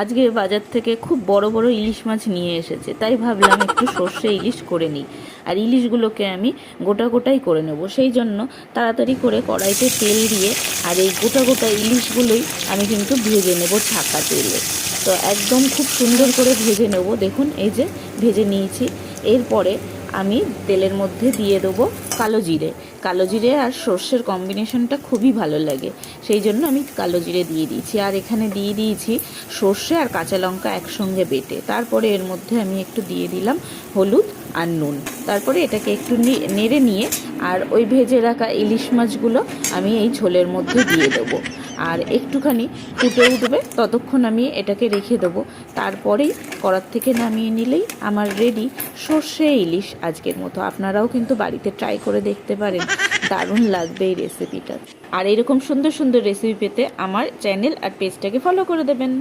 আজকে বাজার থেকে খুব বড় বড় ইলিশ মাছ নিয়ে এসেছে, তাই ভাবলাম একটু সর্ষে ইলিশ করে নিই। আর ইলিশগুলোকে আমি গোটা গোটাই করে নেব, সেই জন্য তাড়াতাড়ি করে কড়াইতে তেল দিয়ে আর এই গোটা গোটা ইলিশগুলোই আমি কিন্তু ভেজে নেব ছাকা তেলে। তো একদম খুব সুন্দর করে ভেজে নেব। দেখুন এই যে ভেজে নিয়েছি। এরপরে আমি তেলের মধ্যে দিয়ে দেবো কালো জিরে। কালো জিরে আর সর্ষের কম্বিনেশনটা খুবই ভালো লাগে, সেই জন্য আমি কালো জিরে দিয়ে দিয়েছি। আর এখানে দিয়ে দিয়েছি সর্ষে আর কাঁচা লঙ্কা একসঙ্গে বেটে। তারপরে এর মধ্যে আমি একটু দিয়ে দিলাম হলুদ আর নুন। তারপরে এটাকে একটু নেড়ে নিয়ে আর ওই ভেজে রাখা ইলিশ মাছগুলো আমি এই ঝোলের মধ্যে দিয়ে দেবো। আর একটুখানি ফুটে উঠবে, ততক্ষণ আমি এটাকে রেখে দেবো। তারপরেই কড়ার থেকে নামিয়ে নিলেই আমার রেডি সর্ষে ইলিশ আজকের মতো। আপনারাও কিন্তু বাড়িতে ট্রাই করে দেখতে পারেন, দারুণ লাগবে এই রেসিপিটা। আর এরকম সুন্দর সুন্দর রেসিপি পেতে আমার চ্যানেল আর পেজটাকে ফলো করে দেবেন।